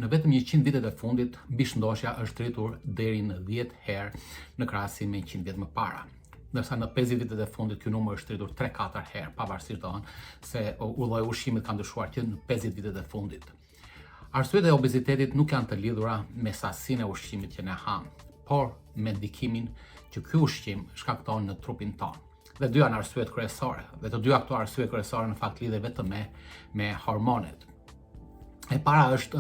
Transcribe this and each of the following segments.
Në vetëm 100 vitet e fundit, bishëndoshja është rritur deri në 10 herë në krahasim me 100 vjet më para. Ndërsa në 50 vitet e fundit ky numër është rritur 3-4 herë, pavarësisht se lloji ushqimit ka ndryshuar që në 50 vitet e fundit. Arsyet e obezitetit nuk janë të lidhura me sasinë e ushqimit që ne ham, por me ndikimin që ky ushqim shkakton në trupin tonë. Dhe dy janë arsyet kryesore, dhe të dyja këto arsye kryesore në fakt lidhen vetëm me hormonet. E para është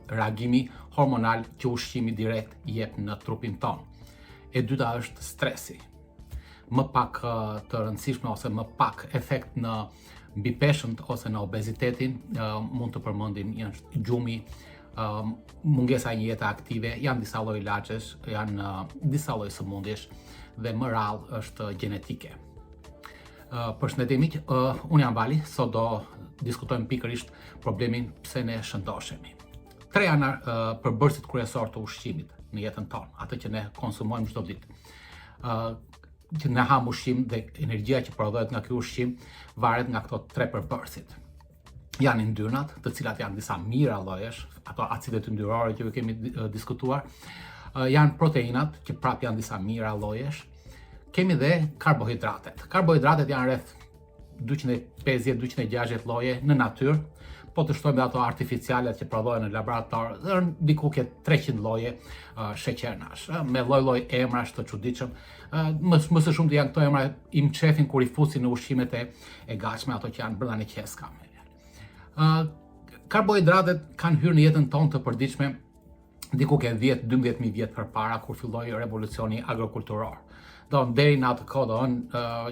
reagimi hormonal që ushqimi direkt jep në trupin tonë. E dyta është stresi. Më pak të rëndësishme ose më pak efekt në mbipeshënt ose në obezitetin mund të përmendim janë gjumi, mungesa e një jete aktive, janë disa lloj ilaçesh, janë disa lloj sëmundjesh dhe më rrallë është gjenetike. Përshëndetje miq, unë jam Vali, sot do diskutojmë pikërisht problemin pse ne shëndoshemi. Tre janë përbërësit kryesor të ushqimit në jetën tonë, atë që ne konsumojmë çdo ditë. Që ne ham ushqim dhe energjia që prodhohet nga ky ushqim varet nga këto tre përbërësit. Janë yndyrnat, të cilat janë disa mira llojesh, ato acidet yndyrore që kemi diskutuar. Janë proteinat, që prap janë disa mira llojesh. Kemi dhe karbohidratet. Karbohidratet janë rreth 250-260 lloje në natyrë, po të shtojmë ato artificiale që prodhohen në laborator, diku ke 300 lloje sheqernash, me lloj-lloj emrash të çuditshëm. Më së shumti janë këto emra i mçefin kur i fusin në ushqimet e gatshme, ato që janë brenda në qeska. Karbohidratet kanë hyrë në jetën tonë të përditshme diku ke 10-12.000 vjet përpara kur filloi revolucioni agrokulturor. Deri në atë kohë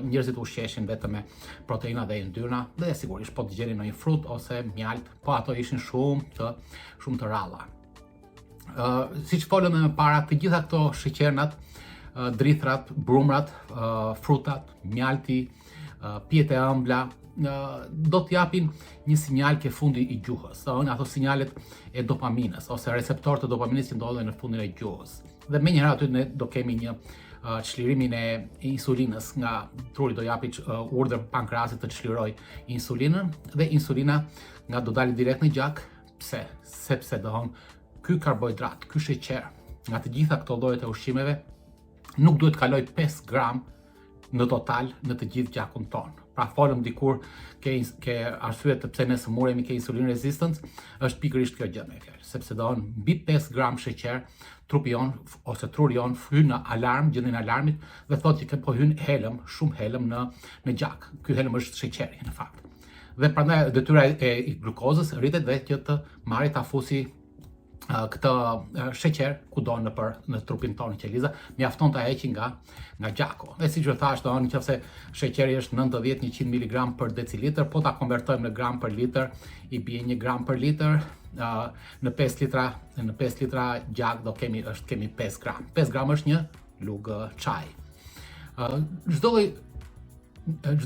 njerëzit ushqeshin vetëm me proteina dhe yndyrna dhe sigurisht po të gjenin në një frut ose mjalt, po ato ishin shumë të rralla. Siç folëm më para, të gjitha këto sheqernat, drithrat, brumrat, frutat, mjalti, pjetë e ëmbla do t'japin një sinjal ke fundi i gjuhës, ato sinjalet e dopaminës ose receptorët e dopaminës që ndodhen në fundin e gjuhës. Dhe menjëherë aty ne do kemi një çlirimin e insulinës, nga truri do japi urdhër pankrasit të çliroj insulinën dhe insulina nga do dalë direkt në gjak. Pse? Sepse ky karbohidrat, ky sheqer nga të gjitha këto llojet e ushqimeve nuk duhet kaloj 5 gram në total në të gjithë gjakun tonë. Pra folëm dikur ke arsyet të pse ne smuremi ke insulin resistance, është pikërisht kjo gjë me fjalë, sepse mbi 5 gram sheqer trupi jon ose truri jon hyn në alarm, gjendjen e alarmit dhe thotë që po hyn helm, shumë helm në gjak. Ky helm është sheqeri në fakt. Dhe prandaj detyra e glukozës rritet dhe që të marrë ta fusi këtë sheqer kudo në trupin tonë qeliza, mjafton ta heqi nga gjaku. Dhe siç e thash, nëse sheqeri është 90-100 mg për decilitër, po ta konvertojmë në gram për litër, i bie 1 gram për litër. Në 5 litra gjak kemi 5 gram. 5 gram është një lugë çaj. Çdo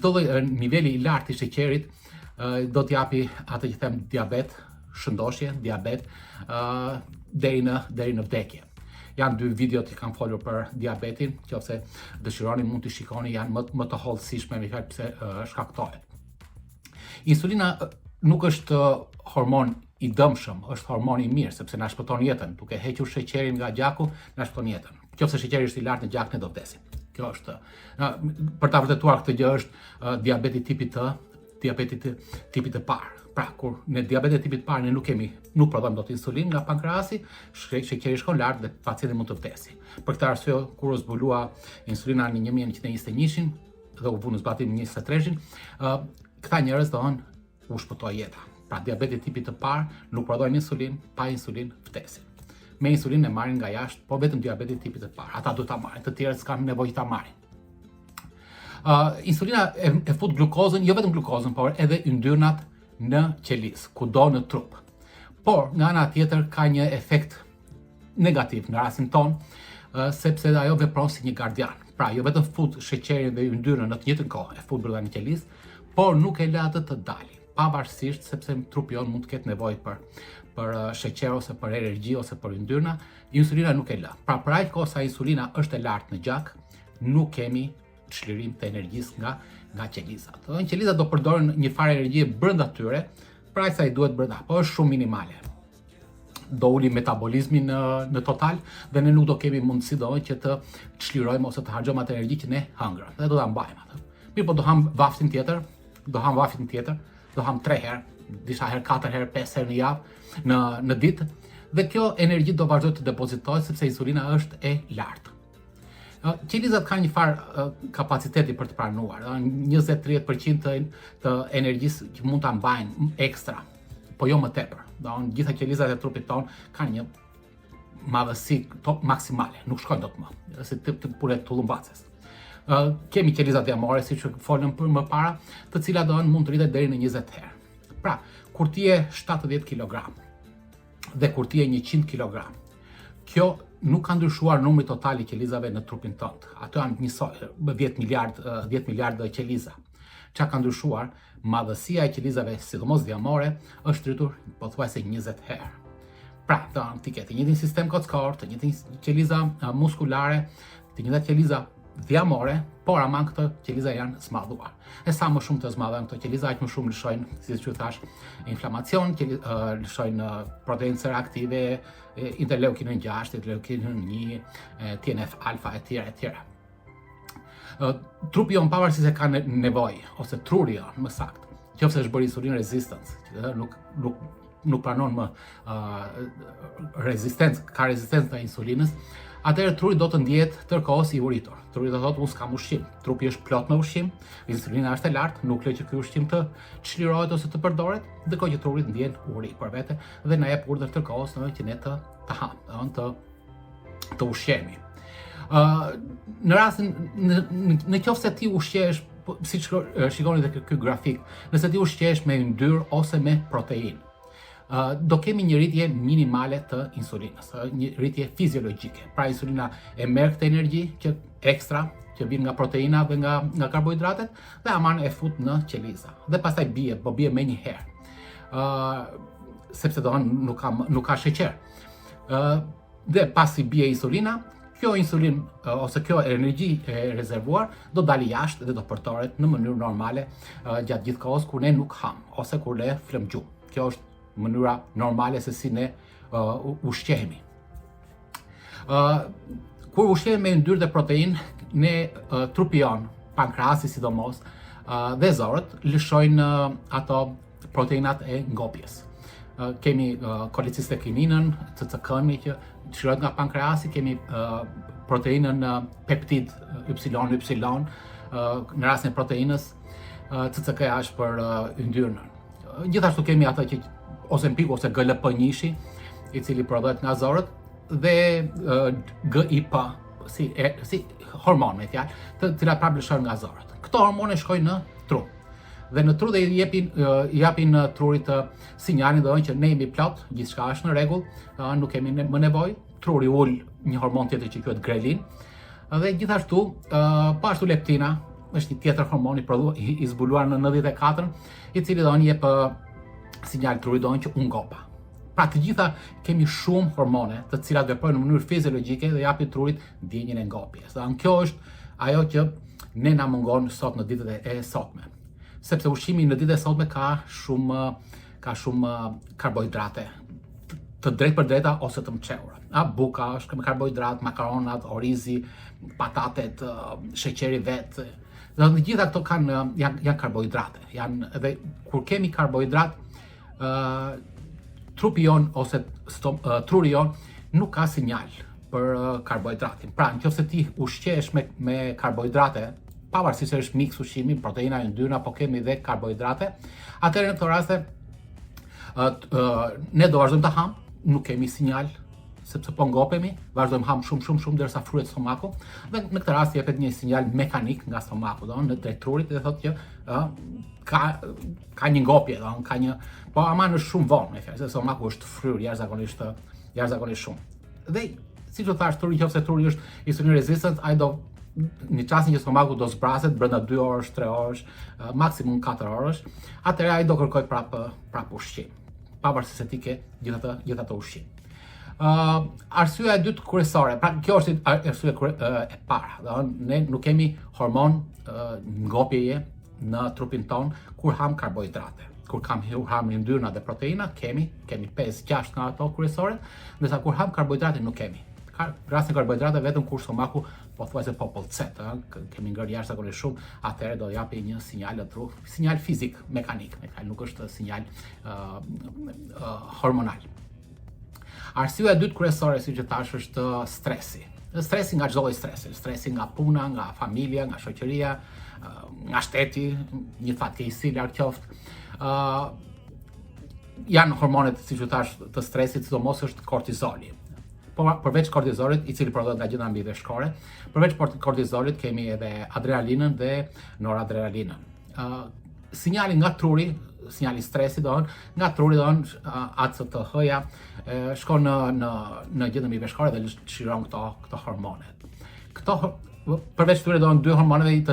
lloj niveli i lartë i sheqerit do t'japi atë që them diabet, shëndoshje, diabet, deri në vdekje. Janë 2 video që kanë folur për diabetin, nëse dëshironi mund t'i shikoni, janë më të hollësishme me fjalë pse shkaktohet. Insulina nuk është hormon i dëmshëm, është hormon i mirë, sepse na shpëton jetën. Duke hequr sheqerin nga gjaku, na shpëton jetën. Nëse sheqeri është i lartë në gjak, ne do vdesim. Kjo është. Për ta vërtetuar këtë gjë është diabeti tipit të parë. Pra, kur në diabetin tipit parë ne nuk prodhojmë dot insulin nga pankrasi, sheqeri shkon lart dhe pacienti mund të vdesë. Për këtë arsye, kur u zbulua insulina në 1921 dhe u vu në zbatim në 23-shin, këta njerëz u shpëtoi jeta. Pra, diabeti tipit të parë nuk prodhojnë insulin, pa insulin vdesin. Me insulin e marrin nga jashtë, po vetëm diabeti tipit të parë. Ata duhet ta marrin, të tjerët s'kan nevojë ta marrin. Insulina e fut glukozën, jo vetëm glukozën, por edhe yndyrnat në qelis, kudo në trup. Por, nga ana tjetër, ka një efekt negativ në rastin tonë, sepse ajo vepron si një gardian. Pra, jo vetëm fut sheqerin dhe yndyrën në të njëjtën kohë, e fut brenda në qelis, por nuk e lë atë të dalë, pavarësisht sepse trupi jon mund të ketë nevojë për sheqer ose për energji ose për yndyrna, insulina nuk e lë. Pra, për aq kohë sa insulina është e lartë në gjak, nuk kemi çlirim të energjisë nga qelizat. Qelizat do përdoren një farë energjie brenda tyre, pra sa i duhet brenda, po është shumë minimale. do uli metabolizmi në total dhe ne nuk do kemi mundësi që të çlirojmë ose të harxojmë atë energji që ne hëngrëm dhe do ta mbajmë atë. Mirë, po do ham vaftin tjetër, do ham 3 herë, disa herë 4 herë, 5 herë në javë, në ditë, dhe kjo energji do vazhdoj të depozitohet sepse insulina është e lartë. Qelizat kanë një farë kapaciteti për të pranuar, 20-30% të energjisë që mund ta mbajnë ekstra, po jo më tepër. Gjitha qelizat e trupit ton kanë një madhësi maksimale, nuk shkojnë dot më, si të pulet tullumbaces. Kemi qelizat diamore, siç folëm më para, të cilat mund të rritet deri në 20 herë. Pra, kur ti je 70 kg dhe kur ti je 100 kg, kjo nuk ka ndryshuar numri total i qelizave në trupin tënd. Ato janë njësoj, 10 miliardë qeliza. Çka ka ndryshuar? Madhësia e qelizave, sidomos diamore, është rritur pothuajse 20 herë. Pra, ti ke të njëjtin sistem kockor, të njëjtin qeliza muskulare, të njëjta qeliza diamore, por ama këto qeliza janë zmadhuar. E sa më shumë të zmadhen këto qeliza, aq më shumë lëshojnë, siç ju thash, inflamacion, lëshojnë proteinë C reaktive, interleukinën 6, interleukinën 1, TNF alfa etj. Trupi jon pavarësisht se ka nevojë, ose truri jon, më saktë, qofse është bërë insulin resistance, nuk pranon më rezistencë, ka rezistencë ndaj insulinës, atëherë truri do të ndihet tërkohës i uritur. Truri do thotë unë s'kam ushqim. Trupi është plot me ushqim, insulina është e lartë, nuk le që ky ushqim të çlirohet ose të përdoret, ndërkohë që truri ndjen uri për vete dhe na jep urdhër tërkohës që ne të ham, të ushqemi. Në rastin, në qoftë se ti ushqesh, siç shikoni te ky grafik, nëse ti ushqesh me yndyrë ose me proteinë, do kemi një rritje minimale të insulinës, një rritje fiziologjike. Pra insulina e merr këtë energji që ekstra që vjen nga proteina dhe nga karbohidratet dhe aman e fut në qeliza. Dhe pastaj bie më një herë. Sepse nuk ka sheqer. Dhe pasi bie insulina, kjo insulin ose kjo energji e rezervuar do dalë jashtë dhe do përdoret në mënyrë normale gjatë gjithë kohës kur ne nuk ham ose kur ne flëmgjum. Kjo është mënyra normale se si ne ushqehemi. Kur ushqehemi me yndyrë dhe proteinë, ne trupi jon, pankreasi sidomos, dhe zorët lëshojnë ato proteinat e ngopjes. Kemi kolecistekininën, CCK-n që çlirohet nga pankreasi, kemi proteinën peptid YY, në rastin e proteinës, CCK-ja është për yndyrën. Gjithashtu kemi ato që Ozempic ose GLP-1, i cili prodhohet nga zorët, dhe GIP, si hormon me fjalë, të cilat prapë lëshojnë nga zorët. Këto hormone shkojnë në trup. Dhe në tru dhe i japin trurit sinjalin dhe që ne jemi plot, gjithçka është në rregull, nuk kemi më nevojë. Truri ul një hormon tjetër që quhet grelin. Dhe gjithashtu, po ashtu leptina, është një tjetër hormon i zbuluar në 94, i cili jep sinjal trurit që unë gopa. Pra të gjitha kemi shumë hormone të cilat veprojnë në mënyrë fiziologjike dhe japin trurit ndjenjën e ngopjes. Dhe kjo është ajo që ne na mungon sot në ditët e sotme. Sepse ushqimi në ditët e sotme ka shumë karbohidrate, të drejtë për drejta ose të mçeura. Buka është me karbohidrat, makaronat, orizi, patatet, sheqeri vet. Dhe të gjitha këto janë karbohidrate. Dhe kur kemi karbohidrat, trupi jon ose truri jon nuk ka sinjal për karbohidratin. Pra, nëse ti ushqesh me karbohidrate, pavarësisht se është miks ushqimi, proteina, yndyrna, po kemi dhe karbohidrate, atëherë në këto raste ne do vazhdojmë të ham, nuk kemi sinjal, sepse po ngopemi, vazhdojmë ham shumë derisa fruhet stomaku, dhe në këtë rast jepet një sinjal mekanik nga stomaku, në drejt trurit dhe thotë që ka një ngopje, po ama në shumë vonë, me fjalë, se stomaku është fryrë jashtëzakonisht shumë. Dhe siç u thash, truri nëse truri është insulin resistant, ai do në çastin që stomaku do zbraset brenda 2 orësh, 3 orësh, maksimum 4 orësh, atëherë ai do kërkoj prapë ushqim, pavarësisht se ti ke gjithë ato ushqim. Arsyeja e dytë kryesore, pra kjo është arsye e para, ne nuk kemi hormon ngopjeje në trupin ton kur ham karbohidrate. kur ham yndyrna dhe proteina, kemi 5-6 nga ato kryesore, ndërsa kur ham karbohidrate nuk kemi. Rastin karbohidrate vetëm kur stomaku pothuajse po pollcet, kemi ngërë jashtëzakonisht shumë, atëherë do japi një sinjal sinjal fizik, mekanik, nuk është sinjal hormonal. Arsyeja e dytë kryesore, siç e thash, është stresi. Stresi nga çdo lloj stresi, stresi nga puna, nga familja, nga shoqëria, nga shteti, një fatkeqësi larg qoftë. Janë hormonet, siç u thash, të stresit, sidomos është kortizoli. Përveç kortizolit, i cili prodhohet nga gjëndra mbiveshkore, përveç kortizolit kemi edhe adrenalinën dhe noradrenalinën. Sinjali nga truri, sinjali stresi nga truri ACTH-ja shkon në gjëndra mbiveshkore dhe lëshiron këto hormonet. Përveç tyre dy hormonet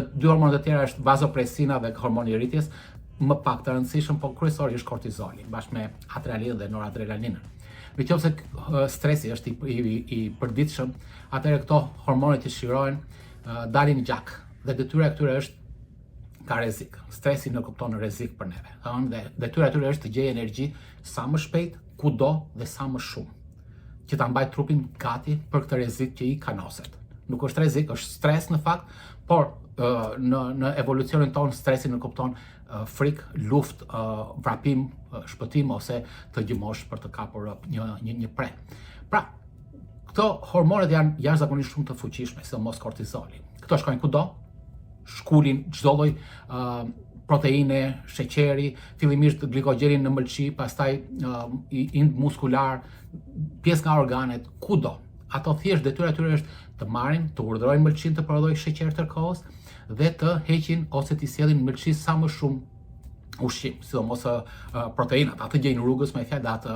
e tjera është vazopresina dhe hormoni i rritjes, më pak të rëndësishëm, po kryesori është kortizoli, bashkë me adrenalinën dhe noradrenalinën. Nëse stresi është i përditshëm, atëherë këto hormonet që shirohen dalin në gjak dhe detyra e këtyre është ka rrezik. Stresi në kupton rrezik për neve. Dhe detyra e tyre është të gjejë energji sa më shpejt, kudo dhe sa më shumë, që ta mbajë trupin gati për këtë rrezik që i kanoset. Nuk është rrezik, është stres në fakt, por në evolucionin tonë stresi në kupton frikë, luftë, vrapim, shpëtim ose të gjimosh për të kapur një pre. Pra, këto hormonet janë jashtëzakonisht shumë të fuqishme, sidomos kortizoli. Këto shkojnë kudo, shkulin çdo lloj proteine, sheqeri, fillimisht glikogjeni në mëlçi, pastaj ind muskular, pjesë nga organet, kudo. Ato thjesht detyra e tyre është të marrin, të urdhërojnë mëlçin të prodhojë sheqer tërkohës dhe të heqin ose të sjellin mëlçi sa më shumë ushqim, sidomos proteinat, atë gjejnë rrugës me fjalë dhe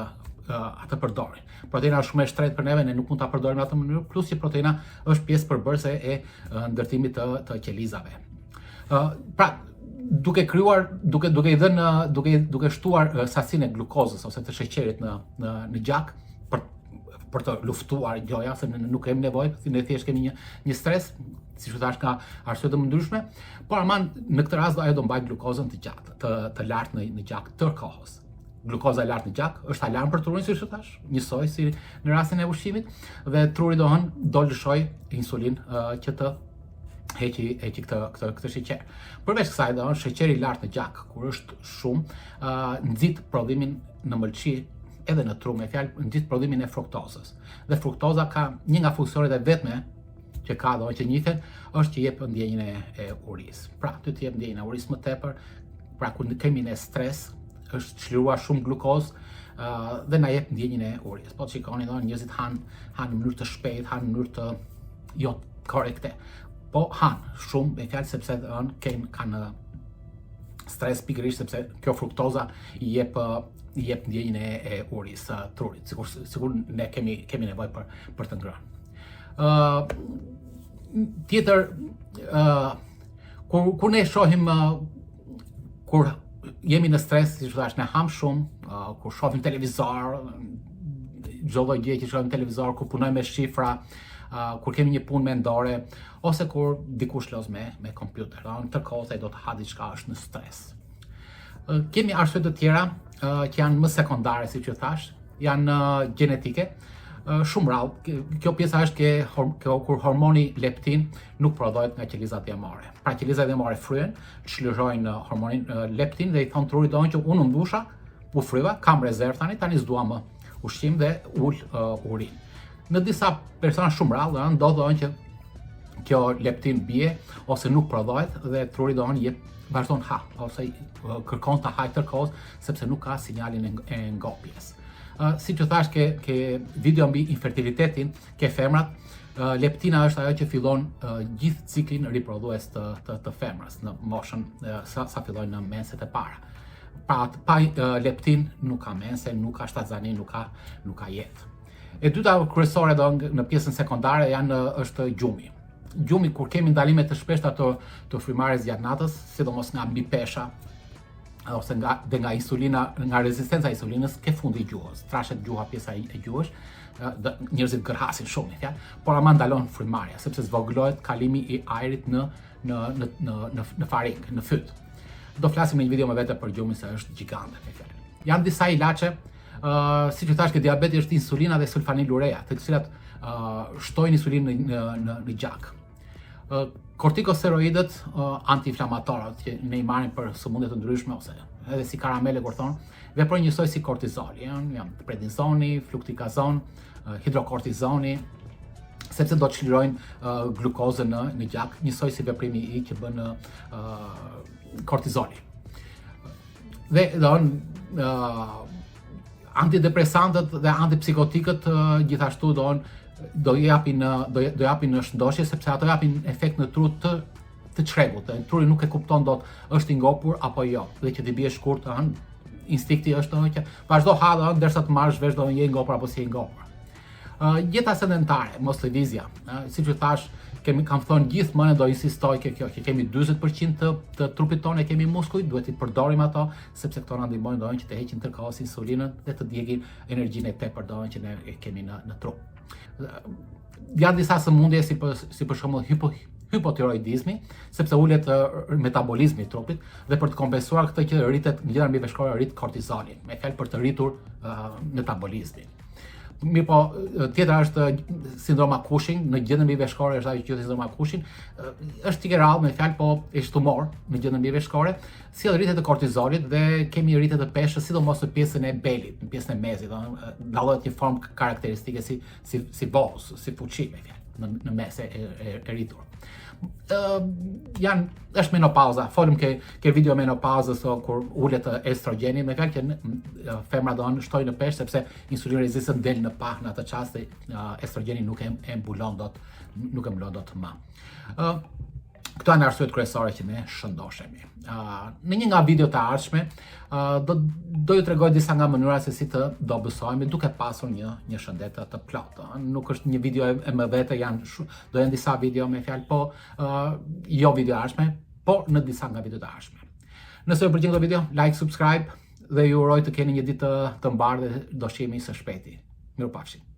atë përdorin. Proteina është shumë e shtrenjtë për neve, ne nuk mund ta përdorim në atë mënyrë, plus që proteina është pjesë përbërëse e ndërtimit të qelizave. Pra, duke shtuar sasinë e glukozës ose të sheqerit në gjak për të luftuar gjoja, se ne nuk kemi nevojë, ne thjesht kemi një stres, siç u thash, ka arsye të ndryshme, por aman në këtë rast ajo do mbajë glukozën të lartë në gjak tërkohës. Glukoza e lartë në gjak është alarm për trurin, siç u thash, njësoj si në rastin e ushqimit, dhe truri do lëshoj insulin që të heqi këtë sheqer. Përveç kësaj, sheqeri i lartë në gjak, kur është shumë, nxit prodhimin në mëlçi edhe në tru, me fjalë nxit prodhimin e fruktozës. Dhe fruktoza ka një nga funksionet e vetme që ka që njihen, është që jep ndjenjën e urisë. Pra, ty të jep ndjenjën e urisë më tepër, pra kur kemi ne stres, është çliruar shumë glukozë dhe na jep ndjenjën e urisë. Po shikoni, njerëzit hanë në mënyrë të shpejtë, hanë në mënyrë të jo korrekte. Po hanë shumë, me fjalë, sepse kanë stres pikërisht sepse kjo fruktoza i jep ndjenjën e urisë trurit. Sigur ne kemi nevojë për të ngrënë. Tjetër, kur ne shohim, kur jemi në stres, si thash, ne ham shumë, kur shohim televizor, çdo lloj gjë që shohim në televizor, kur punojmë me shifra, kur kemi një punë mendore, ose kur dikush los me kompjuter, ndërkohë ai do të ha diçka, është në stres. Kemi arsye të tjera që janë më sekondare, siç e thash, janë gjenetike. Shumë rrallë, kjo pjesa është kur hormoni leptin nuk prodhohet nga qelizat djemore. Pra qelizat djemore fryen, çlirojnë hormonin leptin dhe i thon trurit që unë mbusha, u fryva, kam rezervë tani s'dua më ushqim dhe ul urin. Në disa persona shumë rrallë ndodh që kjo leptin bie ose nuk prodhohet dhe truri vazhdon ha ose kërkon të hajë tërkohës sepse nuk ka sinjalin e ngopjes. Si që thash, ke video mbi infertilitetin, ke femrat, leptina është ajo që fillon gjithë ciklin riprodhues të femrës, në moshën sa fillojnë në menset e para. Pa leptin nuk ka mense, nuk ka shtatzani, nuk ka jetë. E dyta kryesore në pjesën sekondare është gjumi. Gjumi, kur kemi ndalime të shpeshta të frymarrjes gjatë natës, sidomos nga mbipesha, ose nga insulina, nga rezistenca e insulinës, ke fundi i gjuhës, trashet gjuha, pjesa e gjuhës, njerëzit gërhasin shumë, por ama ndalon frymarrja, sepse zvogëlohet kalimi i ajrit në faring, në fyt. do flasim në një video më vete për gjumin se është gjigante. Janë disa ilaçe, si që thash, që diabeti është insulina dhe sulfanilurea, të cilat shtojnë insulinë në gjak. Kortikosteroidët, anti-inflamatorët që ne i marrim për sëmundje të ndryshme ose edhe si karamele kur thon, veprojnë njësoj si kortizoli, janë prednisoni, fluktikazon, hidrokortizoni, sepse do të çlirojnë glukozën në gjak, njësoj si veprimi i që bën kortizoli. Dhe antidepresantët dhe antipsikotikët gjithashtu do japin në shëndoshje, sepse ato japin efekt në tru të çrregut. Truri nuk e kupton dot është i ngopur apo jo, dhe që t'i bie shkurt, instinkti është që vazhdo ha derisa të marrësh vesh do je i ngopur apo si i ngopur. Jeta sedentare, mos lëvizja, siç u thash, kam thënë gjithmonë do insistoj kjo që kemi 40% të trupit tonë kemi muskuj, duhet i përdorim ato sepse këto na ndihmojnë që të heqin tërkohës insulinën dhe të djegin energjinë e tepër që ne e kemi në trup. Janë disa sëmundje si për shembull hipotiroidizmi, sepse ulet metabolizmi i trupit dhe për të kompensuar këtë që rritet në gjendja mbiveshkore rrit kortizoli, me fjalë për të rritur metabolizmin. Mirë po, tjetra është sindroma Cushing, në gjendjen mbiveshkore është ajo që quhet sindroma Cushing, është t'i rrallë me fjalë po është tumor në gjendjen mbiveshkore, si edhe rritje të kortizolit dhe kemi rritje të peshës, sidomos në pjesën e belit, në pjesën e mezit, dallohet një formë karakteristike si bos, si fuqi me fjalë në mes e rritur. Është menopauza, folëm ke video menopauzës kur ulet estrogeni, me fjalë që femra do shtojnë në peshë sepse insulin rezistën del në pah në atë çast dhe estrogeni nuk e mbulon dot më. Këto janë arsyet kryesore që ne shëndoshemi. Në një nga videot e ardhshme do ju tregoj disa nga mënyrat se si të dobësohemi duke pasur një shëndet të plotë. Nuk është një video e më vete, do janë disa video me fjalë, po jo video e ardhshme, po në disa nga videot e ardhshme. Nëse ju pëlqen këtë video, like, subscribe dhe ju uroj të keni një ditë të mbarë dhe do shihemi së shpejti. Mirupafshim.